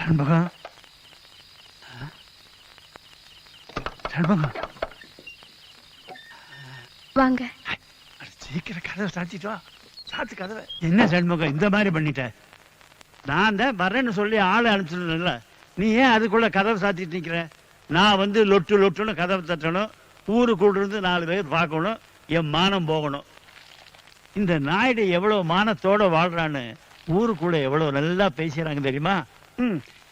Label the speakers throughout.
Speaker 1: சண்முகம், சண்முகம்
Speaker 2: வாங்க.
Speaker 1: சீக்கிரம் கதவை சாத்திட்டு வா. சாத்து கதவை. என்ன சண்முகம் இந்த மாதிரி பண்ணிட்ட? நான் தான் வரேன்னு சொல்லி ஆளை அனுப்பிச்சிடல, நீ ஏன் அதுக்குள்ள கதவை சாத்திட்டு நிக்கிற? நான் வந்து லொட்டு லொட்டுன்னு கதவை தட்டணும், ஊருக்குள்ள இருந்து 4 பேர் பார்க்கணும், என் மானம் போகணும். இந்த நாயுடு எவ்வளவு மானத்தோட வாழ்றான்னு ஊருக்குள்ள எவ்வளவு நல்லா பேசுறாங்க தெரியுமா?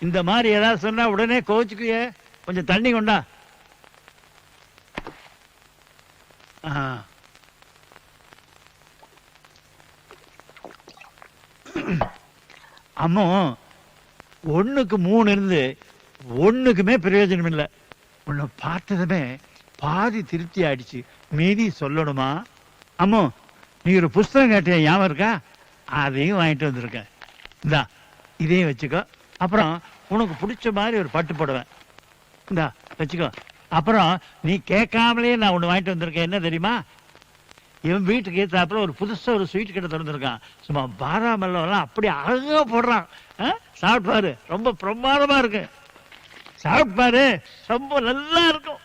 Speaker 1: இந்த மாதிரி ஏதாவது சொன்னா உடனே கோச்சுக்குய. கொஞ்சம் தண்ணி கொண்டா. அம்மா 1க்கு 3 இருந்து ஒண்ணுக்குமே பிரயோஜனம் இல்லை. உன்னை பார்த்ததுமே பாதி திருப்தி ஆயிடுச்சு, மீதி சொல்லணுமா? அம்மா நீ ஒரு புஸ்தகம் கேட்டிய ஞாபகம் இருக்கா? அதையும் வாங்கிட்டு வந்திருக்க. இந்தா இதையும் வச்சுக்கோ. அப்புறம் உனக்கு பிடிச்ச மாதிரி ஒரு பட்டு போடுவேன், இந்தா வச்சுக்கோ. அப்புறம் நீ கேட்காமலே நான் ஒண்ணு வாங்கிட்டு வந்திருக்கேன். என்ன தெரியுமா? என் வீட்டுக்கு ஏத்தாப்புல ஒரு புதுசா ஒரு ஸ்வீட் கடை திறந்துருக்கான். சும்மா பாதாம் எல்லாம் அப்படி அழகா போடுறான். சாப்பிட்டு பாரு, ரொம்ப பிரமாதமா இருக்கு. சாப்பிட்டு பாரு, ரொம்ப நல்லா இருக்கும்.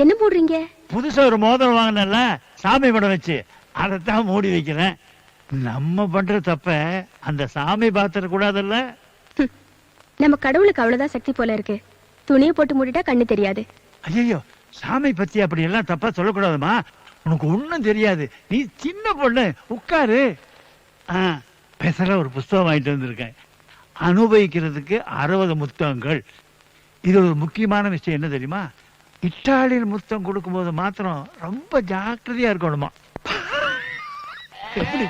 Speaker 2: என்ன போடுறீங்க?
Speaker 1: புதுசா ஒரு மோதிரம் வாங்கினல, சாமி படம் வச்சு, அதைத்தான் மூடி வைக்கிறேன். நம்ம பண்ற தப்ப அந்த சாமி பாத்திர கூடாதுல்ல?
Speaker 2: நம்ம கடவுளுக்கு அவ்வளவுதான் சக்தி போல இருக்கு. துணியை போட்டு மூடிட்டா கண்ணு தெரியாது.
Speaker 1: ஐயோ, சாமி பத்தி அப்படி எல்லாம் தப்பா சொல்லக்கூடாதுமா. உனக்கு ஒண்ணும் தெரியாது, நீ சின்ன பொண்ணு. உட்காரு. பேசல ஒரு புஸ்தகம் வாங்கிட்டு வந்திருக்கேன், அனுபவிக்கிறதுக்கு 60 முத்தங்கள். இது ஒரு முக்கியமான விஷயம் என்ன தெரியுமா? இட்டாலியில் முத்தம் கொடுக்கும் போது மாத்திரம் ரொம்ப ஜாக்கிரதையா இருக்கணுமா. எப்படி?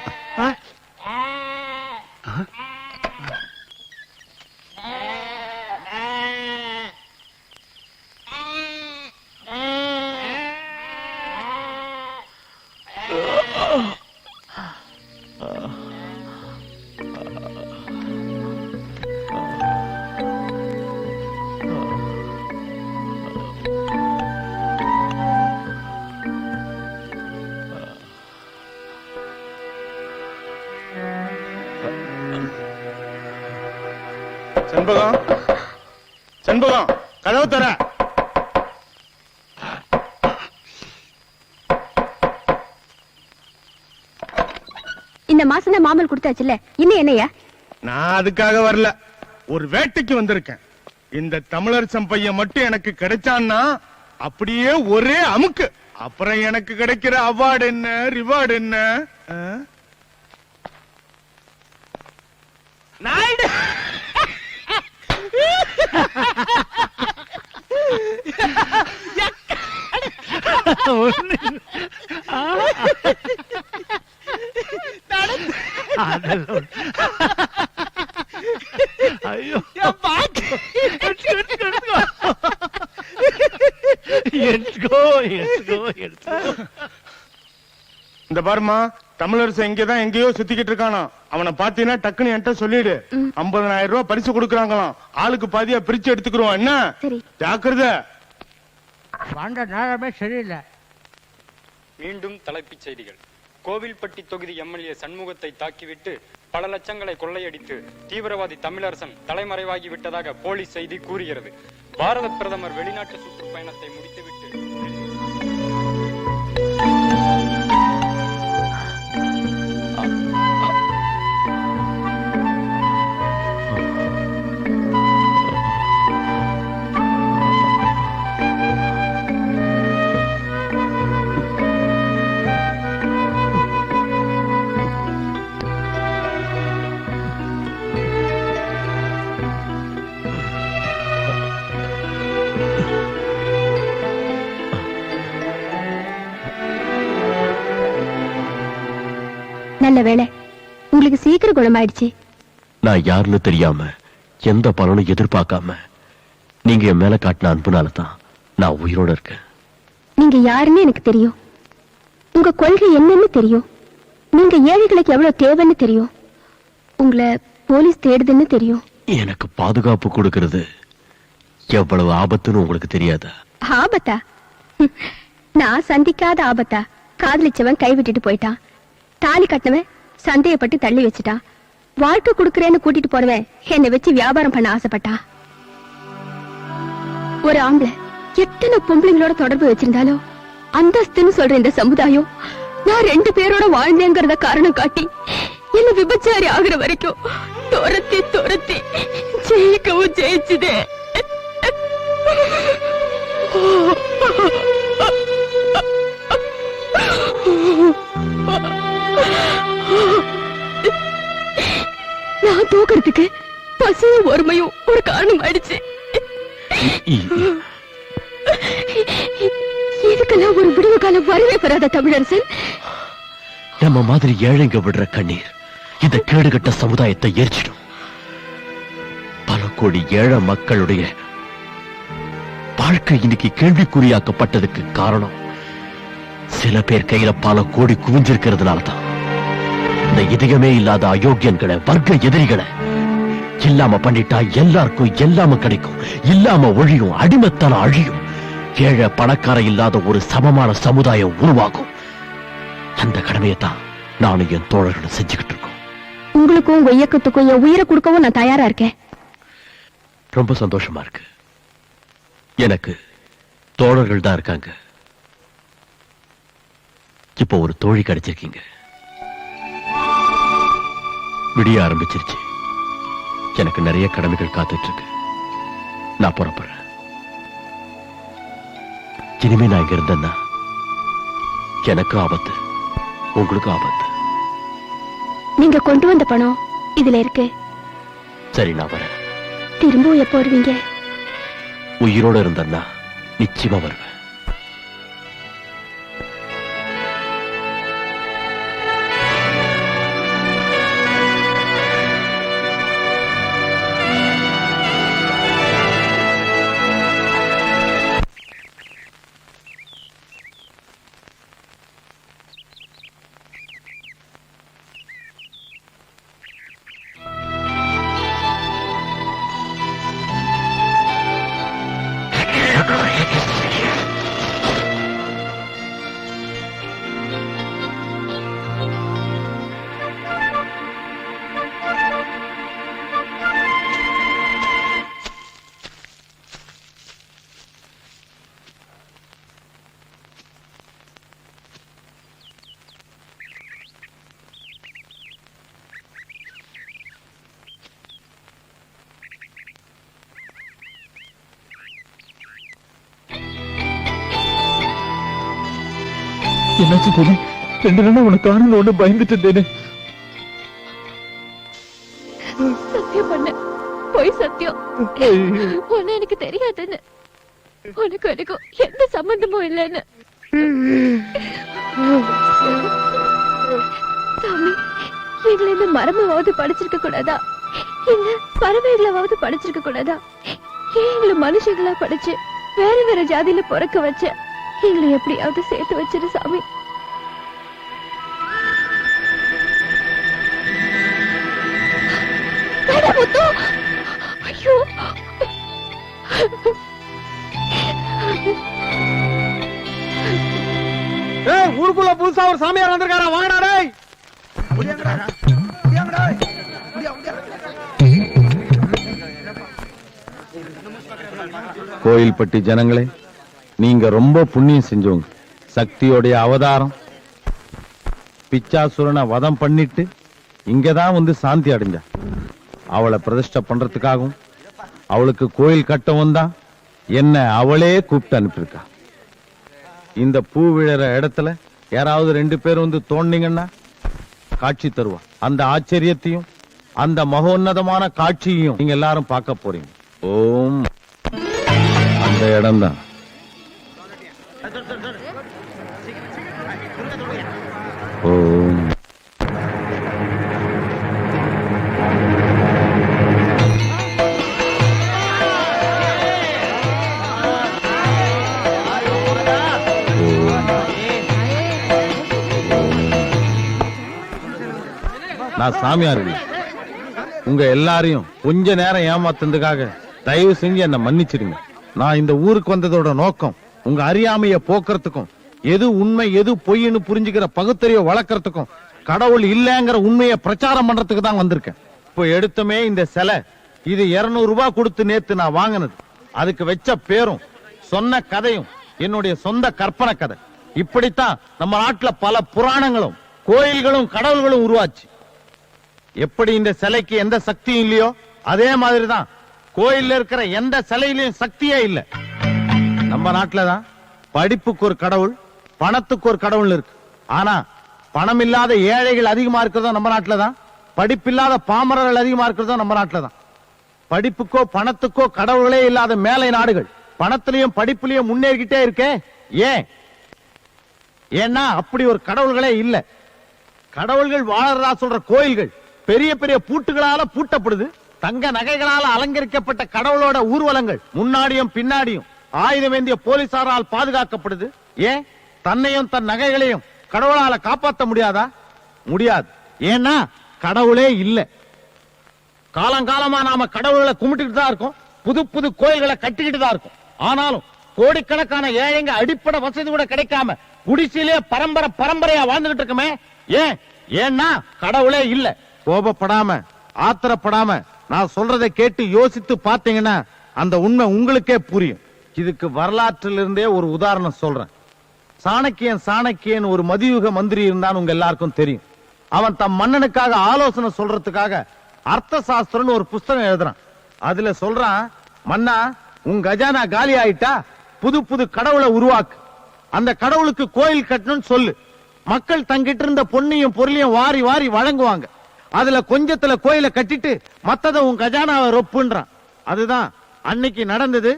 Speaker 3: செண்பகம், செண்பகம், கதவு தர.
Speaker 2: இந்த மாசம் தான் மாமல் கொடுத்தாச்சுல்ல, இன்னும் என்னையா?
Speaker 3: நான் அதுக்காக வரல, ஒரு வேட்டைக்கு வந்திருக்கேன். இந்த தமிழரசன் பையன் மட்டும் எனக்கு கிடைச்சான்னா அப்படியே ஒரே அமுக்கு. அப்புறம் எனக்கு கிடைக்கிற அவார்டு என்ன, ரிவார்டு என்ன? நாயுடு
Speaker 1: ஐயோ,
Speaker 3: இந்த பாருமா, தமிழரசன் இங்கதான் எங்கேயோ சுத்திக்கிட்டு இருக்கானா. அவனை பாத்தீங்கன்னா டக்குன்னு என்கிட்ட சொல்லிடு. 50,000 ரூபாய் பரிசு கொடுக்கறாங்களாம். ஆளுக்கு பாதியா பிரிச்சு எடுத்துக்கிறோம். என்ன ஜாக்கிரதை.
Speaker 1: நேரமே சரியில்லை.
Speaker 4: மீண்டும் தலைப்புச் செய்திகள். கோவில்பட்டி தொகுதி எம்எல்ஏ சண்முகத்தை தாக்கிவிட்டு பல லட்சங்களை கொள்ளையடித்து தீவிரவாதி தமிழரசன் தலைமறைவாகி விட்டதாக போலீஸ் செய்தி கூறுகிறது. பாரத பிரதமர் வெளிநாட்டு சுற்றுப்பயணத்தை முடித்துவிட்டு
Speaker 2: நல்ல வேளை, உங்களுக்கு சீக்கிரம் குணமாயிடுச்சு.
Speaker 5: நான் யாருன்னு தெரியாம, எந்த பலனும் எதிர்பார்க்காம நீங்க என் மேல காட்டின அன்புனாலதான் நான் உயிரோட இருக்கேன்.
Speaker 2: நீங்க யாருன்னு எனக்கு தெரியும், உங்க கொள்கை என்னன்னு தெரியும், நீங்க ஏழைகளுக்கு எவ்வளவு தேவைன்னு தெரியும், உங்களை போலீஸ் தேடுதுன்னு தெரியும்.
Speaker 5: எனக்கு பாதுகாப்பு கொடுக்கிறது எவ்வளவு ஆபத்துன்னு உங்களுக்கு தெரியாதா?
Speaker 2: ஆபத்தா? நான் சந்திக்காத ஆபத்தா? காதலிச்சவன் கைவிட்டுட்டு போயிட்டான். தாலி கட்டினவன் சந்தேகப்பட்டு தள்ளி வச்சுட்டான். வாழ்க்கை கொடுக்கறேன்னு கூட்டிட்டு போனவன் என்னை வச்சு வியாபாரம் பண்ண ஆசைப்பட்டா. ஒரு ஆம்பளை எத்தனை பொம்பளைங்களோட தொடர்பு வச்சிருந்தாலும் அந்தஸ்துன்னு சொல்ற இந்த சமுதாயம் நான் 2 பேரோட வாழ்ந்தேங்கிறத காரணம் காட்டி என்ன விபச்சாரி ஆகுற வரைக்கும் துரத்தி துரத்தி ஜெயிக்கவும் ஜெயிச்சுதே. நான் தூக்கிறதுக்கு பசியும் ஒருமையும் ஒரு காரணம் ஆயிடுச்சு. இதுக்கெல்லாம் ஒரு விடுவு காலம் வரவே பெறாத தமிழரசன்.
Speaker 5: நம்ம மாதிரி ஏழைங்க விடுற கண்ணீர் இந்த கேடுகட்ட சமுதாயத்தை எரிச்சிடும். பல கோடி ஏழை மக்களுடைய வாழ்க்கை இன்னைக்கு கேள்விக்குறியாக்கப்பட்டதுக்கு காரணம் சில பேர் கையில பல கோடி குவிஞ்சிருக்கிறதுனாலதான். இந்த இதயமே இல்லாத அயோக்கியன்களை, வர்க்க எதிரிகளை இல்லாம பண்ணிட்டா எல்லாருக்கும் எல்லாம கிடைக்கும், இல்லாம ஒழியும், அடிமத்தனம் அழியும், ஏழை பணக்கார இல்லாத ஒரு சமமான சமுதாயம் உருவாகும். அந்த கடமையை தான் நானும் என் தோழர்களும் செஞ்சுக்கிட்டு இருக்கோம்.
Speaker 2: உங்களுக்கும் உங்க இயக்கத்துக்கும் என் உயிரை கொடுக்கவும் நான் தயாரா இருக்கேன்.
Speaker 5: ரொம்ப சந்தோஷமா இருக்கு. எனக்கு தோழர்கள் தான் இருக்காங்க. இப்போ ஒரு தோழி கிடைச்சிருக்கீங்க. விடிய ஆரம்பிச்சிருச்சு. எனக்கு நிறைய கடமைகள் காத்துட்டு இருக்கு. நான் புறப்படுறேன். இனிமே நான் இங்க இருந்தேன்னா எனக்கு ஆபத்து, உங்களுக்கு ஆபத்து.
Speaker 2: நீங்க கொண்டு வந்த பணம் இதுல இருக்கு.
Speaker 5: சரி, நான் வரேன்.
Speaker 2: திரும்பவும் எப்போ வருவீங்க?
Speaker 5: உயிரோட இருந்தேன்னா நிச்சயமா வருவேன்.
Speaker 1: என்னாச்சு போது? 2 நாள் உனக்கு காணல ஒண்ணு பயந்துட்டு இருந்தேனே.
Speaker 2: சத்தியம் பண்ண போய் சத்தியம். உன்ன எனக்கு தெரியாதுன்னு, உனக்கு எனக்கும் எந்த சம்பந்தமும் இல்லைன்னு. சாமி, எங்களை இந்த மரமாவது படிச்சிருக்க கூடாதா? இல்ல பறவைகளாவது படிச்சிருக்க கூடாதா? ஏன் எங்களை மனுஷங்களா படிச்சு வேற வேற ஜாதியில பிறக்க வச்ச எங்களை எப்படியாவது சேர்த்து வச்சிரு சாமி. ஐயோ,
Speaker 3: ஊருக்குள்ள புதுசா ஒரு சாமியார் வந்திருக்காரா? வாங்கடா டேய். கோயில்பட்டி ஜனங்களே, நீங்க ரொம்ப புண்ணியம் செஞ்சவங்க. சக்தியோடைய அவதாரம். பிச்சாசுரனை வதம் பண்ணிட்டு இங்கதான் வந்து சாந்தி அடைஞ்சா. அவளை பிரதிஷ்டை பண்றதுக்காகவும் அவளுக்கு கோயில் கட்டவும் தான் என்ன அவளே கூப்பிட்டு அனுப்பியிருக்கா. இந்த பூ விழற இடத்துல யாராவது 2 பேர் வந்து தோண்டிங்கன்னா காட்சி தருவா. அந்த ஆச்சரியத்தையும் அந்த மகோன்னதமான காட்சியையும் நீங்க எல்லாரும் பார்க்க போறீங்க. ஓம். அந்த இடம்தான். ஓம். நான் சாமியார் இல்லை. உங்க எல்லாரையும் கொஞ்ச நேரம் ஏமாத்துறதுக்காக தயவு செஞ்சு என்ன மன்னிச்சிடுங்க. நான் இந்த ஊருக்கு வந்ததோட நோக்கம் உங்க அறியாமைய போக்குறதுக்கும்
Speaker 6: எது உண்மை எது பொய்ன்னு புரிஞ்சுக்கிற பகுத்தறிவை வளர்க்கறதுக்கும் கடவுள் இல்லங்கிற உண்மையை பிரச்சாரம் பண்றதுக்கு தான் வந்திருக்கேன். இப்போ எடுத்தமே இந்த சிலை, இது 200 ரூபாய் கொடுத்து நேத்து நான் வாங்கினது. அதுக்கு வச்ச பேரும் சொன்ன கதையும் என்னுடைய சொந்த கற்பனை கதை. இப்படித்தான் நம்ம நாட்டுல பல புராணங்களும் கோயில்களும் கடவுள்களும் உருவாச்சு. எப்படி இந்த சிலைக்கு எந்த சக்தியும் இல்லையோ அதே மாதிரிதான் கோயில்ல இருக்கிற எந்த சிலையிலையும் சக்தியே இல்லை. நம்ம நாட்டுலதான் படிப்புக்கு ஒரு கடவுள், பணத்துக்கு ஒரு கடவுள் இருக்கு. ஆனா பணம் இல்லாத ஏழைகள் அதிகமா இருக்கிறதோ நம்ம நாட்டுலதான், படிப்பில்லாத பாமரர்கள் அதிகமா இருக்கிறதோ நம்ம நாட்டுலதான். படிப்புக்கோ பணத்துக்கோ கடவுளே இல்லாத மேலை நாடுகள் பணத்திலையும் படிப்புலயும் முன்னேறிக்கிட்டே இருக்கே. ஏன்னா அப்படி ஒரு கடவுள்களே இல்ல. கடவுள்கள் வாழறதா சொல்ற கோயில்கள் பெரிய பெரிய பூட்டுகளால பூட்டப்படுது. தங்க நகைகளால அலங்கரிக்கப்பட்ட கடவுளோட ஊர்வலங்கள் முன்னாடியும் பின்னாடியும் ஆயுதம் ஏந்திய போலீசாரால் பாதுகாக்கப்படுது. தன்னையும் தன் நகைகளையும் கடவுளால காப்பாற்ற முடியாதா? முடியாது. ஏன்னா கடவுளே இல்ல. காலங்காலமா நாம கடவுள்களை கும்பிட்டுட்டு தான் இருக்கோம், புது புது கோயில்களை கட்டிக்கிட்டு தான் இருக்கோம். ஆனாலும் கோடிக்கணக்கான ஏழைங்க அடிப்படை வசதி கூட கிடைக்காம குடிசையிலே பரம்பரையா வாழ்ந்துகிட்டு இருக்குமே. ஏன்னா கடவுளே இல்ல. கோபப்படாம ஆத்திரப்படாம நான் சொல்றதை கேட்டு யோசித்து பாத்தீங்கன்னா அந்த உண்மை உங்களுக்கே புரியும். இதுக்கு வரலாற்றிலிருந்தே ஒரு உதாரணம் சொல்றேன். சாணக்கியன் ஒரு மதியுக மந்திரி இருந்தான்னு உங்க எல்லாருக்கும் தெரியும். அவன் தம் மன்னனுக்காக ஆலோசனை சொல்றதுக்காக அர்த்த சாஸ்திரம்னு ஒரு புஸ்தகம் எழுதுறான். அதுல சொல்றான், மன்னா உங்க கஜானா காலி ஆயிட்டா புது புது கடவுளை உருவாக்கு, அந்த கடவுளுக்கு கோயில் கட்டணும்னு சொல்லு. மக்கள் தங்கிட்டு இருந்த பொன்னையும் பொருளையும் வாரி வாரி வழங்குவாங்க. அதுல கொஞ்சத்துல கோயிலை கட்டிட்டு மத்தத உன் கஜானாவை ரொப்புன்றான். அதுதான் அன்னைக்கு நடந்தது,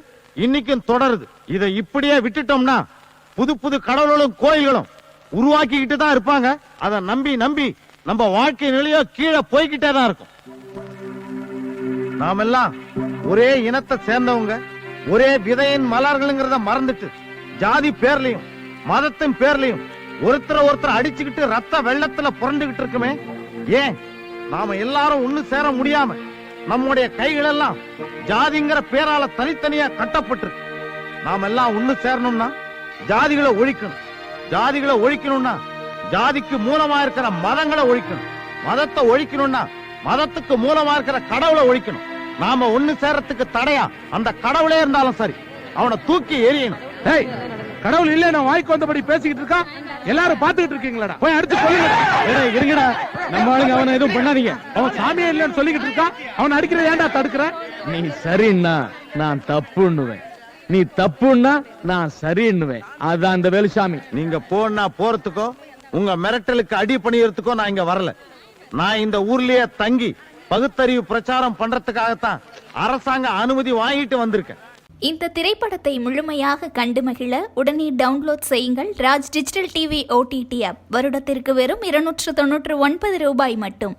Speaker 6: இன்னைக்கும் தொடருது. இதை இப்படியே விட்டுட்டோம்னா புது புது கடவுள்களும் கோயில்களும் உருவாக்கிக்கிட்டு தான் இருப்பாங்க. அதை நம்பி நம்பி நம்ம வாழ்க்கை நிலையோ கீழே போய்கிட்டே தான் இருக்கும். நாமெல்லாம் ஒரே இனத்தை சேர்ந்தவங்க, ஒரே விதையின் மலர்கள்ங்கிறத மறந்துட்டு ஜாதி பேர்லயும் மதத்தின் பேர்லயும் ஒருத்தர் அடிச்சுக்கிட்டு ரத்த வெள்ளத்துல புரண்டுகிட்டு இருக்குமே. நாம எல்லாரும் ஒண்ணு சேர முடியாம நம்முடைய கைகள் எல்லாம் ஜாதிங்கிற பேரால தனித்தனியா கட்டப்பட்டு. நாம எல்லாம் ஒண்ணு சேரணும்னா ஜாதிகளை ஒழிக்கணும். ஜாதிகளை ஒழிக்கணும்னா ஜாதிக்கு மூலமா இருக்கிற மதங்களை ஒழிக்கணும். மதத்தை ஒழிக்கணும்னா மதத்துக்கு மூலமா இருக்கிற கடவுளை ஒழிக்கணும். நாம ஒண்ணு சேரத்துக்கு தடையா அந்த கடவுளே இருந்தாலும் சரி, அவனை தூக்கி எறியணும்.
Speaker 3: கடவுள் இல்ல, நான் வாய்க்கு வந்தபடி பேசிக்கிட்டு இருக்கா, எல்லாரும் பாத்துக்கிட்டு இருக்கீங்களா? போய் அடுத்து சொல்லுங்க. இருங்கடா, நம்ம ஆளுங்க அவனை எதுவும் பண்ணாதீங்க. அவன் சாமியே இல்லன்னு சொல்லிக்கிட்டு இருக்கா, அவன் அடிக்கிறத ஏன்டா தடுக்கிற?
Speaker 7: நீ சரின்னா நான் தப்புன்னுவேன், நீ தப்புன்னா நான் சரின்னுவேன். அதான் அந்த வேலுசாமி.
Speaker 6: நீங்க போனா போறதுக்கோ உங்க மிரட்டலுக்கு அடி பணியறதுக்கோ நான் இங்க வரல. நான் இந்த ஊர்லயே தங்கி பகுத்தறிவு பிரச்சாரம் பண்றதுக்காகத்தான் அரசாங்க அனுமதி வாங்கிட்டு வந்திருக்கேன்.
Speaker 8: இந்த திரைப்படத்தை முழுமையாக கண்டு மகிழ உடனே டவுன்லோட் செய்யுங்கள் Raj digital TV OTT app. வருடத்திற்கு வெறும் 299 ரூபாய் மட்டும்.